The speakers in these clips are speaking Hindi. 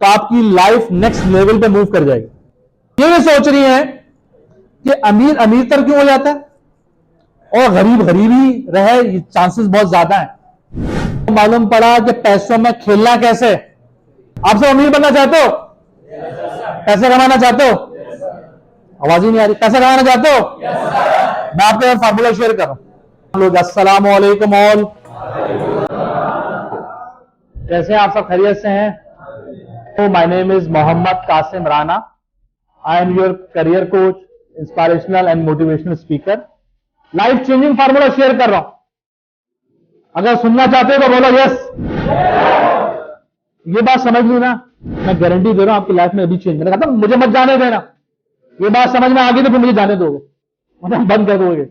तो आपकी लाइफ नेक्स्ट लेवल पे मूव कर जाएगी। ये सोच रही है कि अमीर अमीर तर क्यों हो जाता है और गरीब गरीब ही रहे, ये चांसेस बहुत ज्यादा है। तो मालूम पड़ा कि पैसों में खेलना कैसे। आप सब अमीर बनना चाहते हो, पैसे कमाना चाहते हो, आवाज ही नहीं आ रही, पैसे कमाना चाहते हो? मैं आपके साथ फार्मूला शेयर कर रहा हूं। लोग अस्सलाम वालेकुम ऑल, कैसे हैं आप सब? खैरियत से हैं? तो my name is Mohammad Qasim Rana. I am your career coach, inspirational and motivational speaker. Life changing formula share कर रहा हूं। अगर सुनना चाहते हो तो बोलो यस। ये बात समझ ली ना, मैं गारंटी दे रहा हूं आपकी लाइफ में अभी चेंज। मैंने कहा था मुझे मत जाने देना, ये बात समझ में आ गई तो फिर मुझे जाने दोगे, मतलब बंद कर दोगे।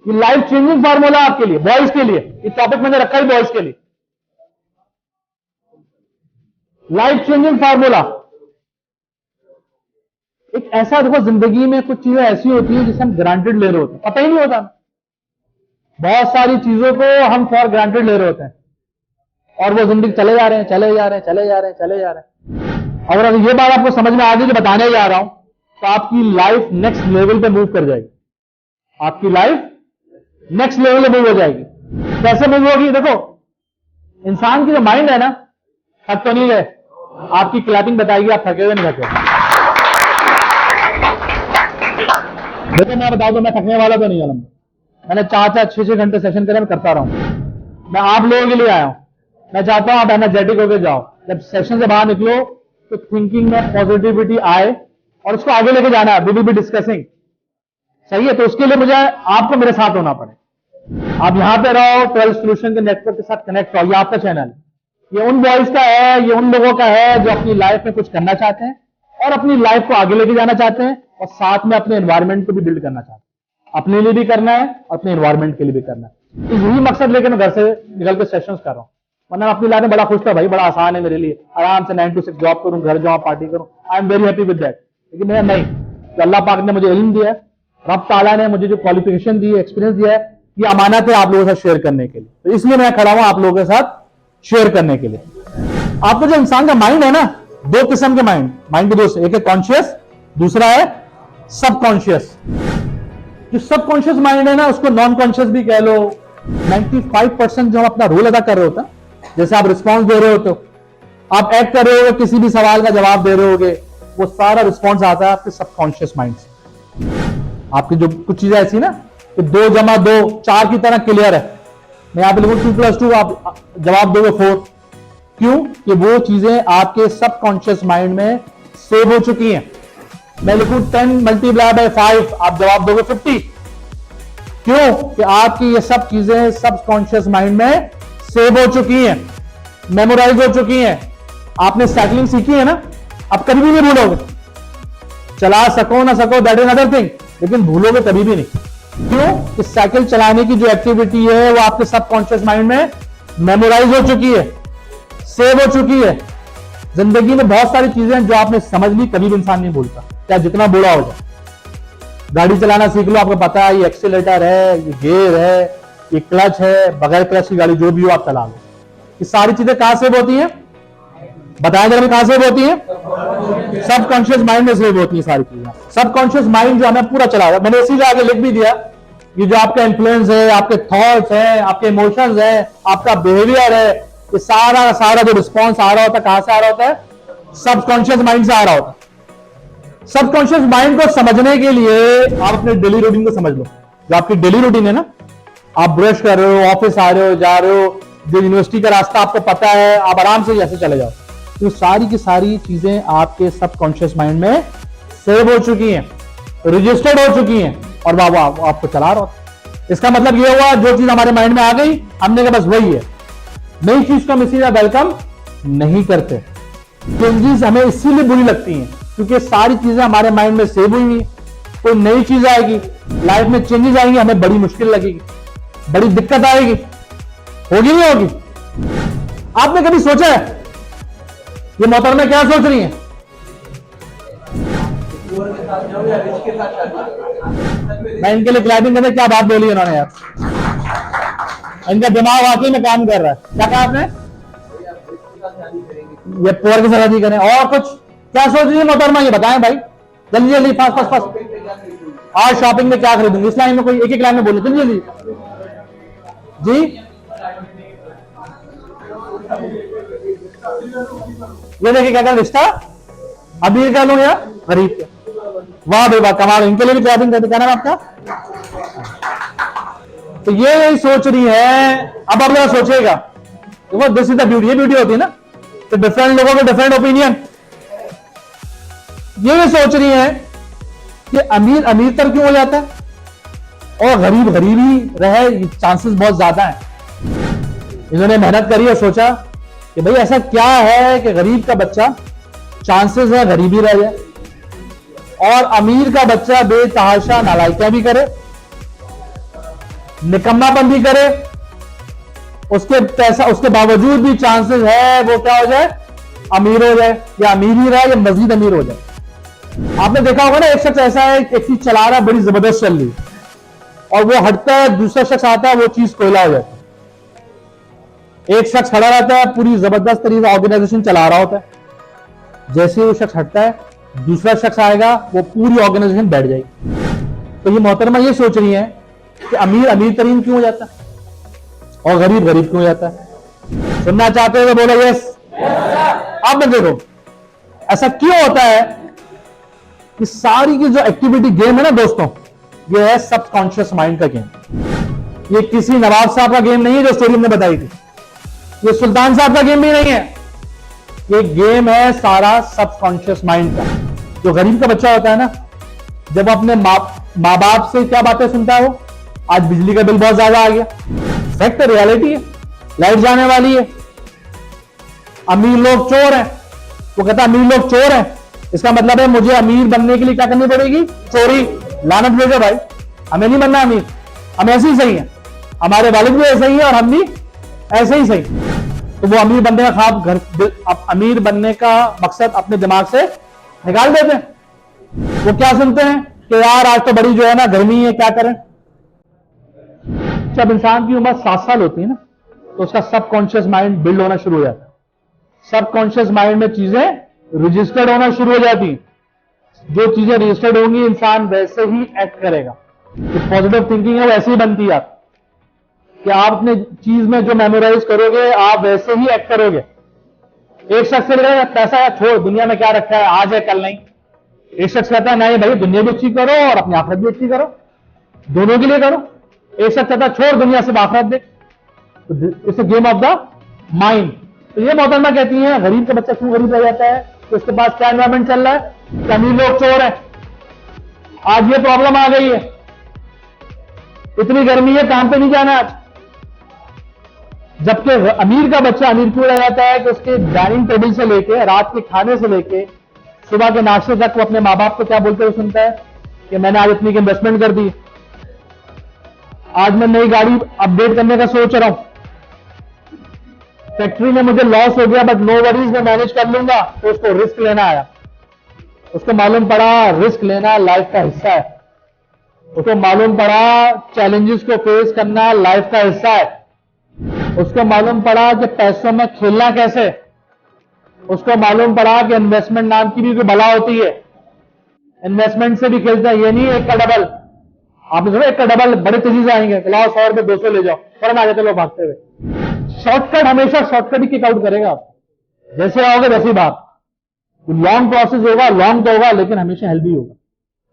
ये लाइफ चेंजिंग फार्मूला आपके लिए, बॉयज के लिए। ये टॉपिक मैंने रखा है बॉयज के लिए। लाइफ चेंजिंग फार्मूला एक ऐसा, देखो जिंदगी में कुछ चीजें ऐसी होती हैं जिसे हम ग्रांटेड ले रहे होते हैं, पता ही नहीं होता। बहुत सारी चीजों को हम फॉर ग्रांटेड ले रहे होते हैं और वो जिंदगी चले जा रहे हैं, चले जा रहे हैं, चले जा रहे हैं, चले जा रहे हैं। अगर ये बात आपको समझ में आ गई जो बताने जा रहा हूं, तो आपकी लाइफ नेक्स्ट लेवल पे मूव कर जाएगी। आपकी लाइफ नेक्स्ट लेवल पे मूव हो जाएगी। कैसे मूव होगी? देखो, इंसान की जो माइंड है ना, थक तो नहीं गए? आपकी क्लैपिंग बताएगी आप थके हुए नहीं थके। देखो मैं बताऊं तो मैं थकने वाला तो नहीं हूं। मैंने 4-4, 6-6 घंटे सेशन करे, मैं करता रहा हूं। मैं आप लोगों के लिए आया हूं। मैं चाहता हूं आप एनर्जेटिक होकर जाओ। जब सेशन से बाहर निकलो तो थिंकिंग में पॉजिटिविटी आए और उसको आगे लेके जाना है। वी विल बी डिस्कसिंग, सही है? तो उसके लिए मुझे आपको मेरे साथ होना पड़े। आप यहां पे रहो, 12 सॉल्यूशन के नेटवर्क के साथ कनेक्ट रहो। ये आपका चैनल है, ये उन बॉयज का है, ये उन लोगों का है जो अपनी लाइफ में कुछ करना चाहते हैं और अपनी लाइफ को आगे लेके जाना चाहते हैं और साथ में अपने एनवायरमेंट को भी बिल्ड करना चाहते हैं। अपने लिए भी करना है, अपने एनवायरमेंट के लिए भी करना है। तो यही मकसद लेकर मैं घर से निकल के सेशंस कर रहा हूं। वरना अपनी लाइफ में बड़ा खुश था भाई, बड़ा आसान है मेरे लिए, आराम से 9 to 6 जॉब करूं, घर जाऊं, पार्टी करूं। I am very happy with that. लेकिन मैं नहीं, तो अल्लाह पाक ने मुझे इल्म दिया है, रब ताला ने मुझे जो क्वालिफिकेशन दी है, एक्सपीरियंस दिया है, ये अमानत है आप लोगों के साथ शेयर करने के लिए। तो इसलिए मैं खड़ा हूं आप लोगों के साथ शेयर करने के लिए। आपको जो इंसान का माइंड है ना, दो किस्म के माइंड के दोस्त, एक है कॉन्शियस, दूसरा है सबकॉन्शियस। जो सबकॉन्शियस माइंड है ना, उसको नॉन कॉन्शियस भी कह लो। 95% जो हम अपना रोल अदा कर रहे होते हैं, जैसे आप रिस्पॉन्स दे रहे होते हो, आप एक्ट कर रहे हो, किसी भी सवाल का जवाब दे रहे होगे, वो सारा रिस्पॉन्स आता है आपके सबकॉन्शियस माइंड से। आपकी जो कुछ चीजें ऐसी ना कि 2 + 2 4 की तरह क्लियर है, मैं यहां पे लिखूं 2 + 2, आप जवाब दोगे 4। क्यों? कि वो चीजें आपके सबकॉन्शियस माइंड में सेव हो चुकी हैं। मैं लिखूं 10 × 5, आप जवाब दोगे 50। क्यों? कि आपकी ये सब चीजें सबकॉन्शियस माइंड में सेव हो चुकी हैं, मेमोराइज हो चुकी हैं। आपने साइकिलिंग सीखी है ना, अब कभी भी नहीं भूलोगे। चला सको ना सको दैट इज अदर थिंग, लेकिन भूलोगे कभी भी नहीं। क्यों? कि साइकिल चलाने की जो एक्टिविटी है वो आपके सबकॉन्शियस माइंड में मेमोराइज हो चुकी है, सेव हो चुकी है। जिंदगी में बहुत सारी चीजें जो आपने समझ ली, कभी भी इंसान नहीं भूलता, चाहे जितना बूढ़ा हो जाए। गाड़ी चलाना सीख लो, आपको पता है ये एक्सीलेटर है, ये गियर है, ये क्लच है, बगैर क्लच की गाड़ी जो भी हो आप चला लो। ये सारी चीजें कहां सेव होती हैं? बताएं जरा, कहां सेव होती हैं? सबकॉन्शियस माइंड में सेव होती है सारी चीजें। सबकॉन्शियस माइंड जो हमें पूरा चला रहा है, मैंने इसी आगे लिख भी दिया, ये जो आपका इन्फ्लुएंस है, आपके थॉट्स हैं, आपके इमोशंस हैं, आपका बिहेवियर है, ये सारा जो रिस्पॉन्स आ रहा होता है, कहां से आ रहा होता है? सबकॉन्शियस माइंड से आ रहा होता है। सबकॉन्शियस माइंड को समझने के लिए आप अपने डेली रूटीन को समझ लो। जो आपकी डेली रूटीन है ना, आप ब्रश कर रहे हो, ऑफिस आ रहे हो, जा रहे हो, जो यूनिवर्सिटी का रास्ता आपको पता है, आप आराम से जैसे चले जाओ, तो सारी की सारी चीजें आपके सबकॉन्शियस माइंड में सेव हो चुकी हैं, रजिस्टर्ड हो चुकी हैं और वो आपको चला रहा हो। इसका मतलब ये हुआ, जो चीज हमारे माइंड में आ गई, हमने कहा बस वही है। नई चीज को हम इसीलिए वेलकम नहीं करते। चेंजेस हमें इसीलिए बुरी लगती हैं क्योंकि सारी चीजें हमारे माइंड में सेव हुई हुई। कोई नई चीज आएगी, लाइफ में चेंजेस आएंगे, हमें बड़ी मुश्किल लगेगी, बड़ी दिक्कत आएगी। होगी नहीं होगी? आपने कभी सोचा है ये मोहतरमा क्या सोच रही है? मैं इनके लिए क्लैपिंग करने, क्या बात बोली उन्होंने यार। इनका दिमाग वाकई में काम कर रहा है। क्या कहा आपने? ये पुअर की शादी करें। और कुछ क्या सोच रही है मोहतरमा, ये बताएं भाई, जल्दी जल्दी, फास्ट फास्ट फास्ट। आज शॉपिंग में क्या खरीदूंगी, इस लाइन में कोई एक एक लाइन में बोलो जल्दी जल्दी जी। ये देखिए क्या रिश्ता, अमीर का लूं या गरीब का? वाह भाई वाह, कमाल, इनके लिए भी शॉपिंग करते। क्या नाम आपका? तो ये यही सोच रही है। अब आप लोग सोचेगा, देखो दिस इज द ब्यूटी, ये ब्यूटी होती है ना, तो डिफरेंट लोगों के डिफरेंट ओपिनियन। ये सोच रही है कि अमीर अमीर तर क्यों हो जाता है और गरीब गरीब ही रहे, चांसेस बहुत ज्यादा हैं। इन्होंने मेहनत करी और सोचा कि भाई ऐसा क्या है कि गरीब का बच्चा चांसेस है गरीबी रह जाए और अमीर का बच्चा बेतहाशा नालायकियां भी करे, निकम्मापन भी करे, उसके बावजूद भी चांसेस है वो क्या हो जाए, अमीर हो जाए, या अमीर ही रहे या मजीद अमीर हो जाए। आपने देखा होगा ना, एक शख्स ऐसा है, एक चीज चला रहा है, बड़ी जबरदस्त चल रही और वो हटता है, दूसरा शख्स आता है, वो चीज कोयला हो जाती है। एक शख्स खड़ा रहता है, पूरी जबरदस्त तरीके से ऑर्गेनाइजेशन चला रहा होता है, जैसे वो शख्स हटता है, दूसरा शख्स आएगा, वो पूरी ऑर्गेनाइजेशन बैठ जाएगी। तो ये मोहतरमा ये सोच रही है कि अमीर अमीर तरीन क्यों हो जाता है और गरीब गरीब क्यों हो जाता है। सुनना चाहते हो बोलो यस। अब देखो ऐसा क्यों होता है कि सारी की जो एक्टिविटी गेम है ना दोस्तों, ये है सबकॉन्शियस माइंड का गेम। ये किसी नवाब साहब का गेम नहीं है जो स्टोरी हमने बताई थी, ये सुल्तान साहब का गेम भी नहीं है, ये गेम है सारा सबकॉन्शियस माइंड का। जो गरीब का बच्चा होता है ना, जब अपने माँ बाप से क्या बातें सुनता है, वो आज बिजली का बिल बहुत ज्यादा आ गया, फैक्ट रियलिटी है, लाइट जाने वाली है, अमीर लोग चोर हैं, वो कहता है अमीर लोग चोर हैं, इसका मतलब है मुझे अमीर बनने के लिए क्या करनी पड़ेगी, चोरी। लानत भेजो भाई, हमें नहीं बनना अमीर, हम ऐसे ही सही हैं, हमारे वालिद भी ऐसे ही है और हम भी ऐसे ही सही। तो वो अमीर बनने का ख्वाब, अमीर बनने का मकसद अपने दिमाग से निकाल देते हैं। वो क्या सुनते हैं कि यार आज तो बड़ी जो है ना गर्मी है, क्या करें। जब इंसान की उम्र 7 साल होती है ना, तो उसका सबकॉन्शियस माइंड बिल्ड होना शुरू हो जाता है। सबकॉन्शियस माइंड में चीजें रजिस्टर्ड होना शुरू हो जाती। जो चीजें रजिस्टर्ड होंगी, इंसान वैसे ही एक्ट करेगा। तो पॉजिटिव थिंकिंग है वो ऐसे ही बनती है कि आप अपने चीज में जो मेमोराइज करोगे, आप वैसे ही एक्ट करोगे। एक शख्स से बोलेगा पैसा छोड़, दुनिया में क्या रखा है, आज है कल नहीं। एक शख्स कहता है नहीं भाई, दुनिया भी अच्छी करो और अपनी आखिरत भी अच्छी करो, दोनों के लिए करो। एक शख्स कहता है छोड़ दुनिया से आखिरत देख। तो it's a game of the mind. तो ये मोहतरमा कहती है गरीब का बच्चा क्यों गरीब रह जाता है, तो उसके पास क्या एनवायरमेंट चल रहा है, कि अमीर लोग चोर है। आज ये प्रॉब्लम आ गई है, इतनी गर्मी है, काम पे नहीं जाना आज। जबकि अमीर का बच्चा अमीर क्यों रह जाता है कि उसके डाइनिंग टेबल से लेके, रात के खाने से लेके, सुबह के नाश्ते तक वो अपने माँ बाप को क्या बोलते हुए सुनता है कि मैंने आज इतनी की इन्वेस्टमेंट कर दी, आज मैं नई गाड़ी अपडेट करने का सोच रहा हूं, फैक्ट्री में मुझे लॉस हो गया बट नो वरीज, मैं मैनेज कर लूंगा। तो उसको रिस्क लेना आया, उसको मालूम पड़ा रिस्क लेना लाइफ का हिस्सा है, उसको मालूम पड़ा चैलेंजेस को फेस करना लाइफ का हिस्सा है, उसको मालूम पड़ा कि पैसों में खेलना कैसे, उसको मालूम पड़ा कि इन्वेस्टमेंट नाम की भी कोई बला होती है, इन्वेस्टमेंट से भी खेलता है। ये नहीं एक का डबल, आपने सुना एक का डबल बड़े तेजी से आएंगे, लाओ 100 रुपए 200 ले जाओ, फौरन आ जाते लोग भागते हुए। शॉर्टकट हमेशा शॉर्टकट ही किक आउट करेगा आप, जैसे आओगे वैसी बात। लॉन्ग प्रोसेस होगा, लॉन्ग तो होगा लेकिन हमेशा हेल्दी होगा।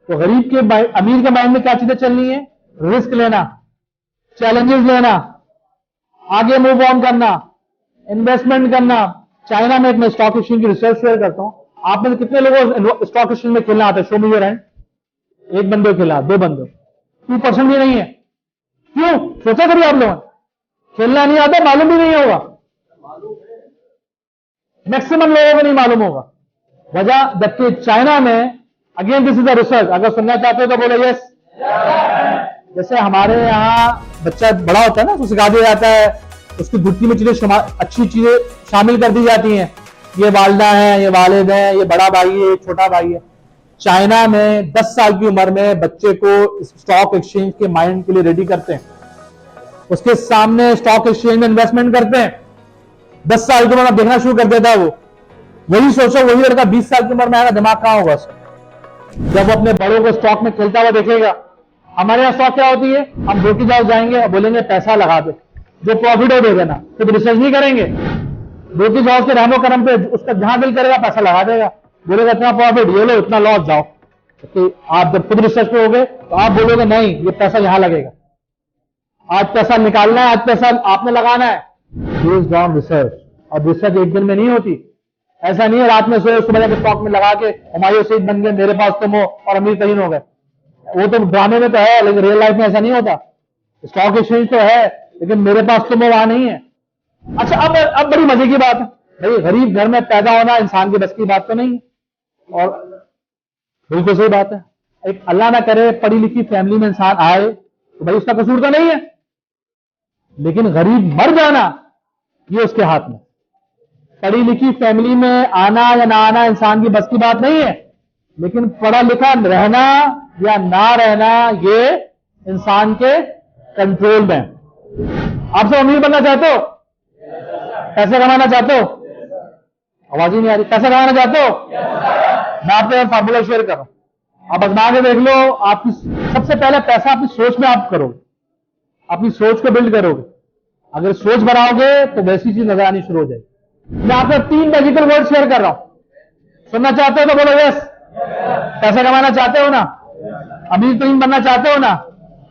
तो गरीब के अमीर के माइंड में क्या चीजें चलनी है, रिस्क लेना, चैलेंजेस लेना, आगे मूव ऑन करना, इन्वेस्टमेंट करना। चाइना में एक मैं स्टॉक एक्सचेंज की रिसर्च शेयर करता हूं, आप में कितने लोगों स्टॉक एक्सचेंज में खेलना आता है, शो मी योर हैंड। एक बंदे को खेला, 2 बंदे, 2% भी नहीं है। क्यों, सोचा करिए आप लोगों, खेलना नहीं आता, मालूम भी नहीं होगा, मैक्सिमम लोगों को नहीं मालूम होगा वजह। जबकि चाइना में, again this is the research, अगर सुनना चाहते हो तो बोलो यस। जैसे हमारे यहाँ बच्चा बड़ा होता है ना, तो सिखा दिया जाता है, उसकी गुत्ती में चीजें अच्छी चीजें शामिल कर दी जाती हैं, ये वालदा है, ये वालिद है, ये बड़ा भाई है, ये छोटा भाई है। चाइना में 10 साल की उम्र में बच्चे को स्टॉक एक्सचेंज के माइंड के लिए रेडी करते हैं, उसके सामने स्टॉक एक्सचेंज में इन्वेस्टमेंट करते हैं, 10 साल की उम्र में देखना शुरू कर देता है वो। वही सोचो, वही लड़का 20 साल की उम्र में आएगा, दिमाग कहां होगा उसका? जब वो अपने बड़ों को स्टॉक में खेलता हुआ देखेगा। हमारे यहाँ स्टॉक क्या होती है? हम ब्रोकिंग जाओ जाएंगे और बोलेंगे पैसा लगा दे, जो प्रॉफिट हो दे देना, तो रिसर्च नहीं करेंगे। ब्रोकिंग हाउस के रहमो करम पे उसका जहां दिल करेगा पैसा लगा देगा, बोलेगा इतना प्रॉफिट, ये लो इतना लॉस, जाओ। तो आप जब खुद रिसर्च पे होगे तो आप बोलोगे नहीं, ये पैसा यहां लगेगा, आज पैसा निकालना है, आज पैसा आपने लगाना है, बेस्ड ऑन रिसर्च। और रिसर्च एक दिन में नहीं होती। ऐसा नहीं है रात में सोए सुबह जाकर स्टॉक में लगा के हमारे सही बन गए, मेरे पास तुम हो और अमीर तरीन हो गए। वो तो ड्रामे में तो है, लेकिन रियल लाइफ में ऐसा नहीं होता। स्टॉक एक्सचेंज तो है, लेकिन मेरे पास तुम हो वहां नहीं है। अच्छा, अब बड़ी मजे की बात है भाई, गरीब घर में पैदा होना इंसान की बस की बात तो नहीं है। और बिल्कुल सही बात है, एक अल्लाह ना करे पढ़ी लिखी फैमिली में इंसान आए तो भाई उसका कसूर तो नहीं है, लेकिन गरीब मर जाना ये उसके हाथ में। पढ़ी लिखी फैमिली में आना या ना आना इंसान की बस की बात नहीं है, लेकिन पढ़ा लिखा रहना या ना रहना ये इंसान के कंट्रोल में। आप सब अमीर बनना चाहते हो? पैसे कमाना चाहते हो? आवाज ही नहीं आ रही। पैसे कमाना चाहते हो? मैं आपको फार्मूला शेयर कर रहा हूं, आप आजमा के देख लो। आपकी सबसे पहले पैसा अपनी सोच में आप करोगे, अपनी सोच को बिल्ड करोगे। अगर सोच बनाओगे तो वैसी चीज नजर आनी शुरू हो जाएगी। मैं आपको 3 मैजिकल वर्ड शेयर कर रहा हूं, सुनना चाहते हो तो बोलो यस। पैसा कमाना चाहते हो ना? अमीर तरीन बनना चाहते हो ना?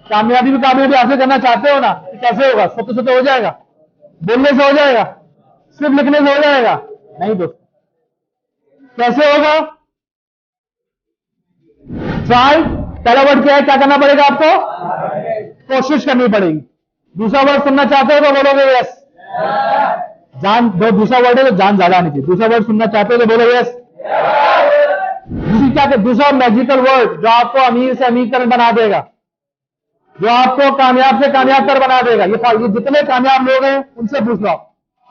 कामयाबी हासिल करना चाहते हो ना? कैसे होगा? सोते सोते हो जाएगा? बोलने से हो जाएगा? सिर्फ लिखने से हो जाएगा? नहीं दोस्तों। कैसे होगा? ट्राई। पहला वर्ड क्या है? क्या करना पड़ेगा आपको? कोशिश करनी पड़ेगी। दूसरा वर्ड सुनना चाहते हो तो बोलोगे यस। जान दो, दूसरा वर्ड है तो जान ज्यादा आनी चाहिए। दूसरा वर्ड सुनना चाहते हो तो बोलो यस। दूसरी क्या? दूसरा मैजिकल वर्ड जो आपको अमीर से अमीर तर बना देगा, जो आपको कामयाब से कामयाब तर बना देगा। ये जितने कामयाब लोग हैं उनसे पूछ लो,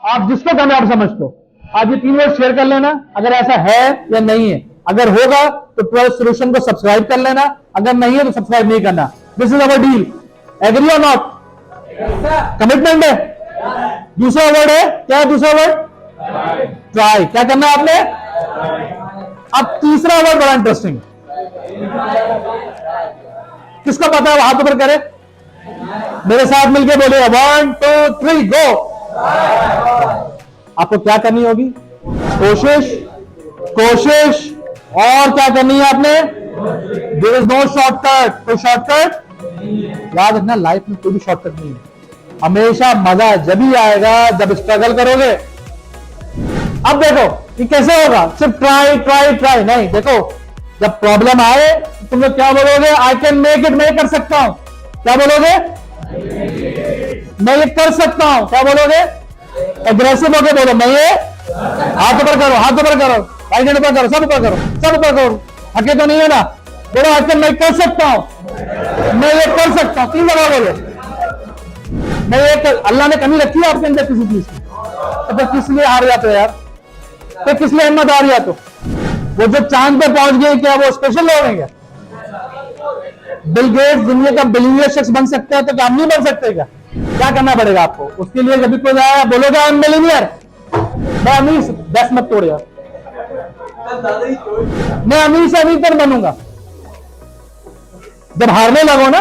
आप जिसको कामयाब समझते हो। आज ये 3 वर्ड शेयर कर लेना, अगर ऐसा है या नहीं है। अगर होगा तो 12 सोल्यूशन को सब्सक्राइब कर लेना, अगर नहीं है तो सब्सक्राइब नहीं करना। This is our deal. Agree और नॉट? कमिटमेंट है। दूसरा वर्ड है क्या? दूसरा वर्ड ट्राई। क्या करना है आपने? अब तीसरा वर्ड बड़ा इंटरेस्टिंग, किसको पता है? हाथ ऊपर करे, मेरे साथ मिलकर बोले 1 2 3 गो। आपको क्या करनी होगी? कोशिश, कोशिश, और क्या करनी है आपने? There is no shortcut. कोई शॉर्टकट याद रखना, लाइफ में कोई भी शॉर्टकट नहीं है। हमेशा मजा जब ही आएगा जब स्ट्रगल करोगे। अब देखो ये कैसे होगा? सिर्फ ट्राई ट्राई ट्राई नहीं। देखो जब प्रॉब्लम आए तुम लोग क्या बोलोगे? I can make it. मैं कर सकता हूं। क्या बोलोगे? मैं ये कर सकता हूं। क्या बोलोगे? एग्रेसिव होके बोलो, मैं ये। हाथ ऊपर करो, हाथ ऊपर करो, राइट हैंड ऊपर करो, सब ऊपर करो, सब ऊपर करो। हके तो नहीं है ना? बोलो आज मैं कर सकता हूं, मैं ये कर सकता हूं। 3 दफा बोलो, मैं ये कर। अल्लाह ने कमी रखी है आपके अंदर किसी चीज की, तो फिर किस लिए हार जाते हो यार? तो किस लिए हिम्मत हार जाते हो? वो जो चांद पे पहुंच गए, क्या वो स्पेशल लोग हैं क्या? बिल गेट्स दुनिया का बिलियनियर शख्स बन सकता है, तो क्या हम नहीं बन सकते क्या? क्या करना पड़ेगा आपको उसके लिए? जब भी कोई आया बोलोगे आई एम बिलियनियर, मैं अमीर। दस मत तोड़ यार, मैं अमीर से अमीर तक बनूंगा। जब हारने लगो ना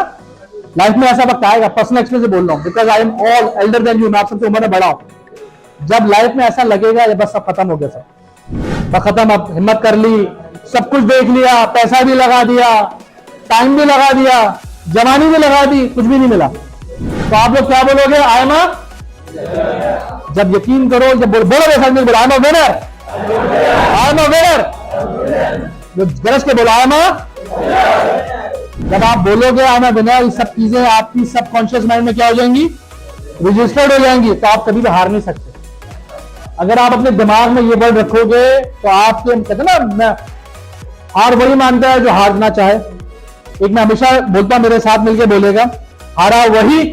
लाइफ में, ऐसा वक्त आएगा। पर्सनल एक्सपीरियंस से बोल रहा हूं, because I am all elder than you. मैं आप सबसे उम्र में बड़ा हूं। जब लाइफ में ऐसा लगेगा ये बस सब खत्म हो गया, सब खत्म, अब हिम्मत कर ली, सब कुछ देख लिया, पैसा भी लगा दिया, टाइम भी लगा दिया, जवानी भी लगा दी, कुछ भी नहीं मिला, तो आप लोग क्या बोलोगे? I am a. जब यकीन करो, जब बोलो I am a winner, I am a winner, गरज के बोलो आई एम अ। जब आप बोलोगे आई एम अ विनर, ये सब चीजें आपकी सबकॉन्शियस माइंड में क्या हो जाएंगी? रजिस्टर्ड हो जाएंगी, तो आप कभी भी हार नहीं सकते। अगर आप अपने दिमाग में ये वर्ड रखोगे तो आपके, कहते ना, मैं हार वही मानता है जो हारना चाहे। एक मैं हमेशा बोलता हूं, मेरे साथ मिलकर बोलेगा, हारा वही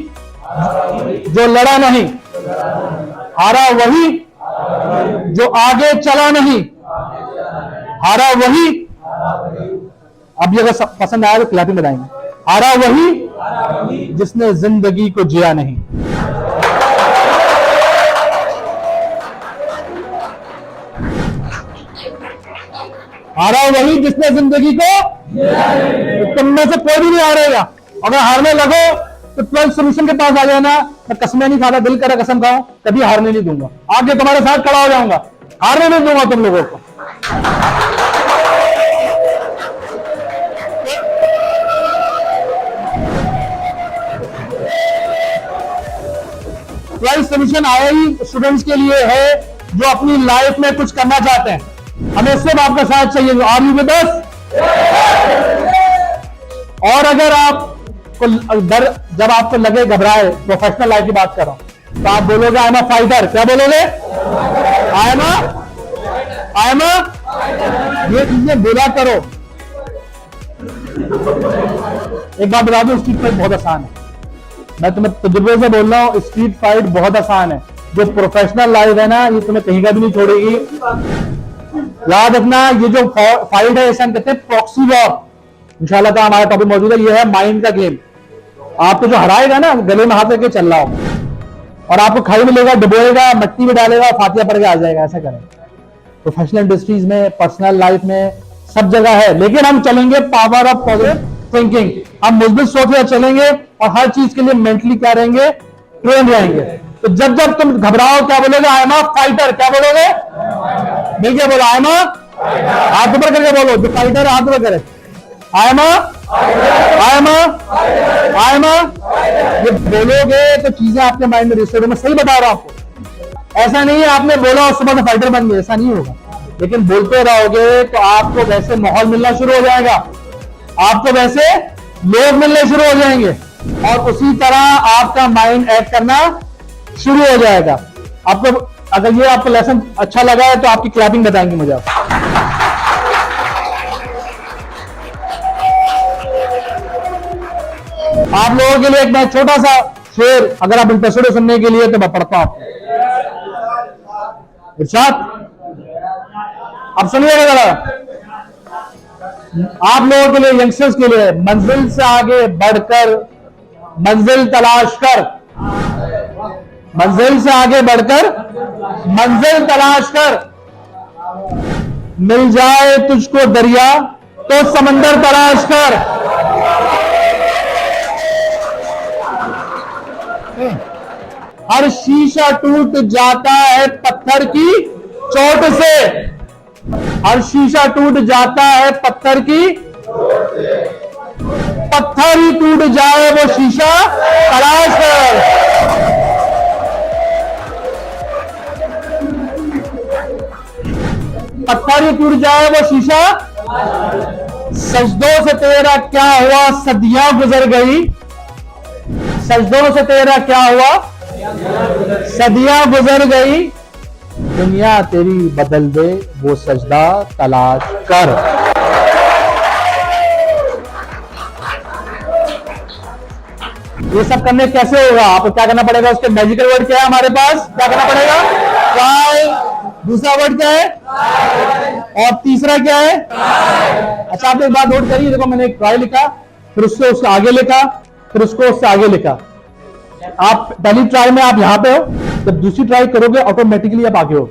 जो लड़ा नहीं, हारा वही जो आगे चला नहीं, हारा वही। अब ये अगर पसंद आया तो क्लैपिंग बताएंगे। हारा वही जिसने जिंदगी को जिया नहीं। हारा वही जिसने जिंदगी को, तुम में से कोई भी नहीं हारेगा। अगर हारने लगो तो 12 सॉल्यूशन के पास आ जाना। मैं कसमें नहीं खाता, दिल करे कसम खाऊं, कभी हारने नहीं दूंगा। आगे तुम्हारे साथ खड़ा हो जाऊंगा, हारने नहीं दूंगा तुम लोगों को। सॉल्यूशन आईआई स्टूडेंट्स के लिए है जो अपनी लाइफ में कुछ करना चाहते हैं। हमें सिर्फ आपका साथ चाहिए। Are you with us? और अगर आपको डर, जब आपको लगे, घबराए, प्रोफेशनल लाइफ की बात कर रहा हूं, तो आप बोलोगे आई एम अ फाइटर। क्या बोलोगे? आई एम ये चीजें बोला करो। एक बात बता दूं, स्ट्रीट फाइट बहुत आसान है। मैं तुम्हें तजुर्बे से बोल रहा हूं, स्ट्रीट फाइट बहुत आसान है। जो प्रोफेशनल लाइफ है ना, ये तुम्हें कहीं का भी नहीं छोड़ेगी। याद रखना, ये जो फाइट है, ऐसा कहते हैं प्रॉक्सी वॉर। इंशाल्लाह का हमारा टॉपिक मौजूद है, ये है माइंड का गेम। आपको जो हराएगा ना, गले में हाथ रख के चल रहा होगा और आपको खाई में लेगा, डुबोएगा, मिट्टी में डालेगा, फातिया पड़ के आ जाएगा। ऐसा करें। प्रोफेशनल इंडस्ट्रीज में, पर्सनल लाइफ में, सब जगह है। लेकिन हम चलेंगे पावर ऑफ पॉजिटिव थिंकिंग। हम मुस्बित सोच कर चलेंगे और हर चीज के लिए मेंटली क्या रहेंगे? ट्रेन रहेंगे। तो जब जब तुम घबराओ, क्या बोलोगे? I am a fighter. क्या बोलोगे? नहीं, क्या बोलो? आई एम हाथ ऊपर करके बोलो। जो फाइटर हाथ ऊपर करे, आई एम ये बोलोगे तो चीजें आपके माइंड में रिस्टोर। मैं सही बता रहा हूं आपको। ऐसा नहीं है आपने बोला और सुबह से फाइटर बन गए, ऐसा नहीं होगा। लेकिन बोलते रहोगे तो आपको वैसे माहौल मिलना शुरू हो जाएगा, आपको वैसे लोग मिलने शुरू हो जाएंगे और उसी तरह आपका माइंड एक्ट करना शुरू हो जाएगा। आपको अगर ये आपको लेसन अच्छा लगा है तो आपकी क्लैपिंग बताएंगे मुझे। आप लोगों के लिए एक मैं छोटा सा शेर, अगर आप इंटरेस्टेड हो सुनने के लिए तो मैं पढ़ता हूं। इरशाद, अब सुनिएगा जरा। आप लोगों के लिए, यंगस्टर्स के लिए, मंजिल से आगे बढ़कर मंजिल तलाश कर, मंजिल से आगे बढ़कर मंजिल तलाश कर। मिल जाए तुझको दरिया तो समंदर तलाश कर। हर शीशा टूट जाता है पत्थर की चोट से। हर शीशा टूट जाता है पत्थर की, पत्थर ही टूट जाए वो शीशा तलाश कर। पत्थर ही टूट जाए वो शीशा। सजदों से तेरा क्या हुआ, सदियां गुजर गई। सजदों से तेरा क्या हुआ, सदियां गुजर गई। दुनिया तेरी बदल दे वो सजदा तलाश कर। ये सब करने कैसे होगा? आपको क्या करना पड़ेगा? उसके मैजिकल वर्ड क्या है हमारे पास? क्या करना पड़ेगा? ट्राई। दूसरा वर्ड क्या है? और तीसरा क्या है? अच्छा, आप एक बात नोट करिए। देखो, मैंने एक ट्राई लिखा, फिर उससे आगे लिखा, फिर उसको उससे आगे लिखा। आप पहली ट्राई में आप यहां पे हो, जब दूसरी ट्राई करोगे ऑटोमेटिकली आप आगे हो।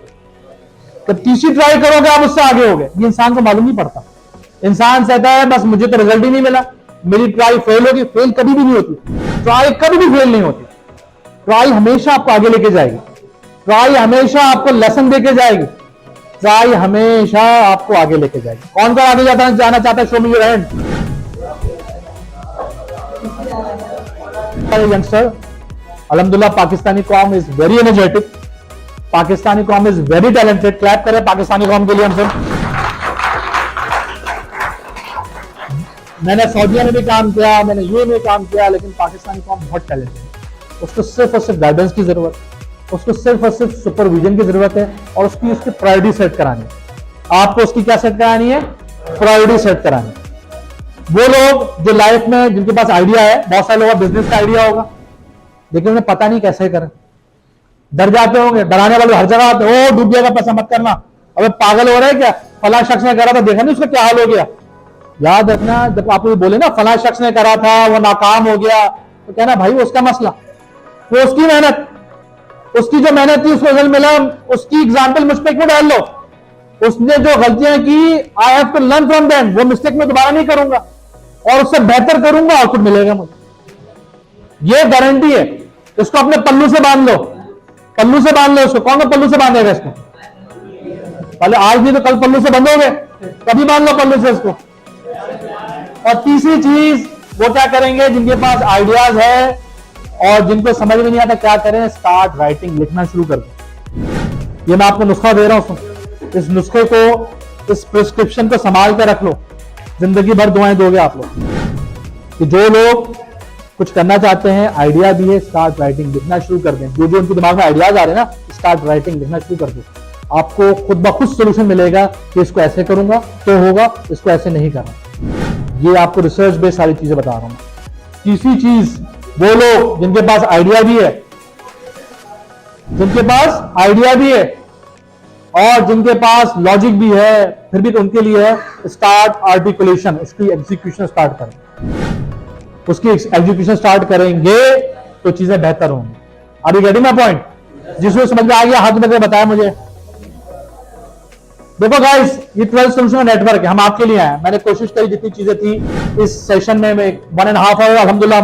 जब तीसरी ट्राई करोगे आप उससे आगे हो गए। ये इंसान को मालूम नहीं पड़ता। इंसान कहता है बस मुझे तो रिजल्ट ही नहीं मिला, मेरी ट्राई फेल होगी। फेल कभी भी नहीं होती। ट्राई कभी भी फेल नहीं होती। ट्राई हमेशा आपको आगे लेके जाएगी। ट्राई हमेशा आपको लेसन देके जाएगी। ट्राई हमेशा आपको आगे लेके जाएगी। कौन कौन आगे जाना चाहता है? Show me your hand. Youngster, अल्हम्दुलिल्लाह पाकिस्तानी कौम इज वेरी एनर्जेटिक। पाकिस्तानी कौम इज वेरी टैलेंटेड। क्लैप करें पाकिस्तानी कौम के लिए हम सब। मैंने सऊदीया में भी काम किया, मैंने यूएई में काम किया, लेकिन पाकिस्तानी कौम बहुत टैलेंटेड। उसको सिर्फ और सिर्फ गाइडेंस की जरूरत, उसको सिर्फ और सिर्फ सुपरविजन की जरूरत है और उसकी प्रायोरिटी सेट करानी है। आपको उसकी क्या सेट करानी है? प्रायोरिटी सेट करानी है। वो लोग जो लाइफ में, जिनके पास आइडिया है, बहुत सारे लोगों का बिजनेस का आइडिया होगा, लेकिन उन्हें पता नहीं कैसे करें। डर जाते होंगे, डराने वाले हर जगह आते, ओ डूब जाएगा पैसा मत करना, अबे पागल हो रहा है क्या, फला शख्स ने करा था, देखा नहीं उसका क्या हाल हो गया। याद रखना, जब आप बोले ना फला शख्स ने करा था वो नाकाम हो गया, तो कहना भाई उसका मसला, वो उसकी मेहनत, उसकी जो मेहनत थी उसको रिजल्ट मिला, उसकी एग्जाम्पल मुझ पर क्यों डाल लो? उसने जो गलतियां की, I have to learn from them, वो मिस्टेक मैं दोबारा नहीं करूंगा और उससे बेहतर करूंगा, आउटपुट मिलेगा मुझे, ये गारंटी है। इसको अपने पल्लू से बांध लो, पल्लू से बांध लो इसको। कौन सा पल्लू से बांधेगा इसको? पहले आज भी तो कल पल्लू से बंधोगे, कभी बांध लो पल्लू से इसको। और तीसरी चीज, वो क्या करेंगे? जिनके पास आइडियाज है और जिनको समझ में नहीं आता क्या करें, स्टार्ट राइटिंग, लिखना शुरू कर दो। ये मैं आपको नुस्खा दे रहा हूं, इस नुस्खे को, इस प्रिस्क्रिप्शन को संभाल कर रख लो, जिंदगी भर दुआएं दोगे आप लोग। कि जो लोग कुछ करना चाहते हैं, आइडिया भी है, स्टार्ट राइटिंग, लिखना शुरू कर दें। जो जो उनके दिमाग में आइडियाज आ रहे हैं ना, स्टार्ट राइटिंग, लिखना शुरू कर दो। आपको खुद ब खुद सोल्यूशन मिलेगा कि इसको ऐसे करूंगा तो होगा, इसको ऐसे नहीं करना। ये आपको रिसर्च बेस्ड सारी चीजें बता रहा हूं। तीसरी चीज, वो लोग जिनके पास आइडिया भी है, जिनके पास आइडिया भी है और जिनके पास लॉजिक भी है, फिर भी तो उनके लिए है स्टार्ट आर्टिकुलेशन, उसकी एग्जीक्यूशन स्टार्ट करें। उसकी एग्जीक्यूशन स्टार्ट करेंगे तो चीजें बेहतर होंगी। Are you getting my point? जिसको समझ में आ गया हाथ में बताया मुझे। देखो गाइस, ये 12 सोल्यूशन नेटवर्क है, हम आपके लिए आए। मैंने कोशिश करी जितनी चीजें थी इस सेशन में, 1.5 आवर अल्हम्दुलिल्लाह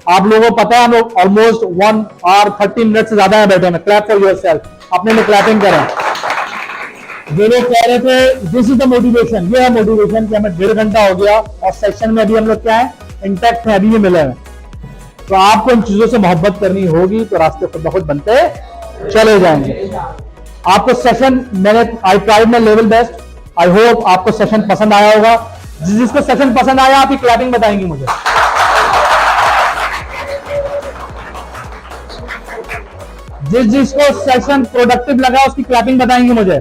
आप लोगों को पता है, हम लोग ऑलमोस्ट 1 hour 30 मिनट से ज्यादा है बैठे हैं। क्लैप फॉर योरसेल्फ, अपने में क्लैपिंग करें। जो लोग कह रहे थे दिस इज द मोटिवेशन, ये है मोटिवेशन कि हमें 1.5 घंटा हो गया और सेशन में अभी हम लोग क्या है, इंटैक्ट है, अभी ये मिले हैं। तो आपको इन चीजों से मोहब्बत करनी होगी तो रास्ते खुद ब खुद बनते चले जाएंगे। आपको सेशन, मैंने I tried my level best, I hope आपको सेशन पसंद आया होगा। जिसको सेशन पसंद आया आपकी क्लैपिंग बताएंगे मुझे। जिसको सेशन प्रोडक्टिव लगा उसकी क्लैपिंग बताएंगे मुझे।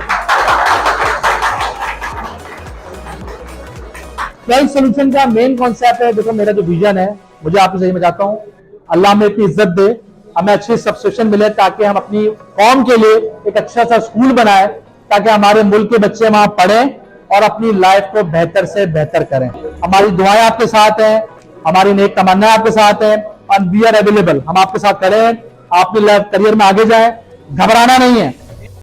12 सोल्यूशन का मेन कॉन्सेप्ट है, देखो मेरा जो विजन है, मुझे आपको सही में चाहता हूं अल्लाह हमें इतनी इज्जत दे, हमें अच्छी सब्सक्रिप्शन मिले ताकि हम अपनी कौम के लिए एक अच्छा सा स्कूल बनाए, ताकि हमारे मुल्क के बच्चे वहां पढ़ें और अपनी लाइफ को बेहतर से बेहतर करें। हमारी दुआएं आपके साथ हैं, हमारी नेक तमन्ना आपके साथ है, और वी आर अवेलेबल, हम आपके साथ खड़े हैं। आप अपनी करियर में आगे जाएं, घबराना नहीं है।